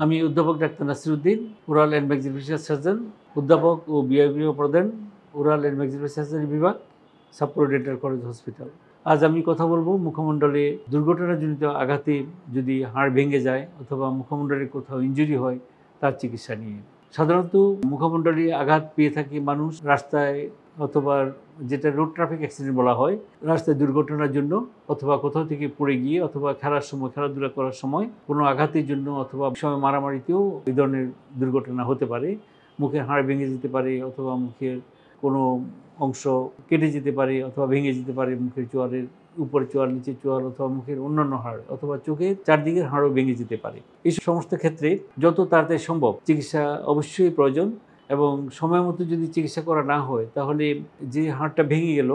আমি অধ্যাপক doctor Nasiruddin, oral and maxillofacial surgeon, অধ্যাপক ও বিভাগীয় প্রধান, ওরাল অ্যান্ড ম্যাক্সিলোফেশিয়াল সার্জারি বিভাগ, সাপ্পোরো ডেন্টাল কলেজ হসপিটাল। আজ আমি কথা বলবো মুখমণ্ডলে দুর্ঘটনাজনিত আঘাতে যদি হাড় ভেঙে যায় অথবা মুখমণ্ডলে কোথাও ইনজুরি হয় তার চিকিৎসা নিয়ে। সাধারণত মুখমণ্ডলে আঘাত পেয়ে থাকে মানুষ রাস্তায় অথবা যেটা রোড ট্রাফিক অ্যাক্সিডেন্ট বলা হয়, রাস্তায় দুর্ঘটনার জন্য অথবা কোথাও থেকে পড়ে গিয়ে অথবা খেলাধুলা করার সময় কোনো আঘাতের জন্য অথবা সময় মারামারিতেও এই ধরনের দুর্ঘটনা হতে পারে। মুখের হাড় ভেঙে যেতে পারে অথবা মুখের কোনো অংশ কেটে যেতে পারে অথবা ভেঙে যেতে পারে, মুখের চোয়ালের উপরের চোয়াল, নিচের চোয়াল অথবা মুখের অন্যান্য হাড় অথবা চোখের চারদিকের হাড়ও ভেঙে যেতে পারে। এই সমস্ত ক্ষেত্রে যত তাড়াতাড়ি সম্ভব চিকিৎসা অবশ্যই প্রয়োজন এবং সময় মতো যদি চিকিৎসা করা না হয় তাহলে যে হাড়টা ভেঙে গেল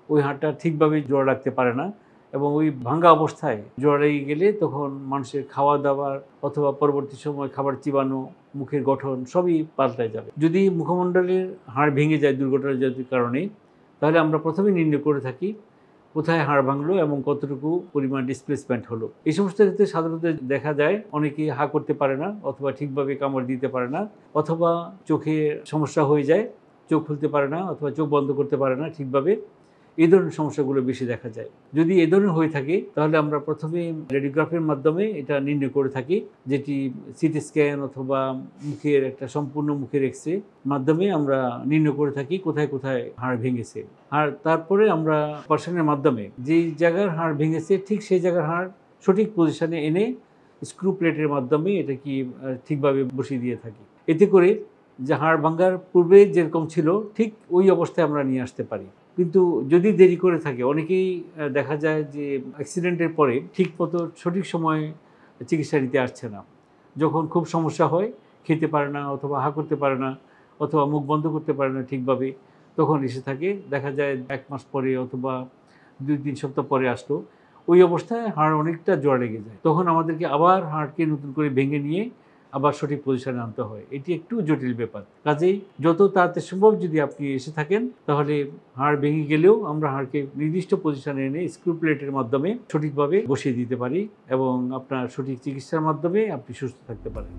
ওই হাড়টা ঠিকভাবে জোড়া রাখতে পারে না এবং ওই ভাঙা অবস্থায় জোড়া লেগে গেলে তখন মানুষের খাওয়া দাওয়ার অথবা পরবর্তী সময় খাবার চিবানো, মুখের গঠন সবই পাল্টায় যাবে। যদি মুখমণ্ডলের হাড় ভেঙে যায় দুর্ঘটনাজনিত কারণে তাহলে আমরা প্রথমে নির্ণয় করে থাকি কোথায় হাড় ভাঙলো এবং কতটুকু পরিমাণ ডিসপ্লেসমেন্ট হলো। এই সমস্ত ক্ষেত্রে সাধারণত দেখা যায় অনেকে হা করতে পারে না অথবা ঠিকভাবে কামড় দিতে পারে না অথবা চোখে সমস্যা হয়ে যায়, চোখ খুলতে পারে না অথবা চোখ বন্ধ করতে পারে না ঠিকভাবে। এই ধরনের সমস্যাগুলো বেশি দেখা যায়। যদি এই ধরনের হয়ে থাকে তাহলে আমরা প্রথমে রেডিওগ্রাফির মাধ্যমে এটা নির্ণয় করে থাকি, যেটি সিটি স্ক্যান অথবা মুখের একটা সম্পূর্ণ মুখের এক্স-রে মাধ্যমে আমরা নির্ণয় করে থাকি কোথায় কোথায় হাড় ভেঙেছে। আর তারপরে আমরা অপারেশনের মাধ্যমে যেই জায়গার হাড় ভেঙেছে ঠিক সেই জায়গার হাড় সঠিক পজিশনে এনে স্ক্রু প্লেটের মাধ্যমে এটা কি ঠিকভাবে বসিয়ে দিয়ে থাকি। এতে করে যে হাড় ভাঙার পূর্বে যেরকম ছিল ঠিক ওই অবস্থায় আমরা নিয়ে আসতে পারি। কিন্তু যদি দেরি করে থাকে অনেকেই দেখা যায় যে অ্যাক্সিডেন্টের পরে ঠিক মতো সঠিক সময়ে চিকিৎসা নিতে আসছে না। যখন খুব সমস্যা হয়, খেতে পারে না অথবা হা করতে পারে না অথবা মুখ বন্ধ করতে পারে না ঠিকভাবে, তখন এসে থাকে। দেখা যায় 1 মাস পরে অথবা 2-3 সপ্তাহ পরে আসলো, ওই অবস্থায় হাড় অনেকটা জোড়া লেগে যায়। তখন আমাদেরকে আবার হাড়কে নতুন করে ভেঙে নিয়ে আবার সঠিক পজিশনে আনতে হয়। এটি একটু জটিল ব্যাপার। কাজেই যত তাড়াতাড়ি সম্ভব যদি আপনি এসে থাকেন তাহলে হাড় ভেঙে গেলেও আমরা হাড়কে নির্দিষ্ট পজিশনে এনে স্ক্রু প্লেটের মাধ্যমে সঠিকভাবে বসিয়ে দিতে পারি এবং আপনার সঠিক চিকিৎসার মাধ্যমে আপনি সুস্থ থাকতে পারেন।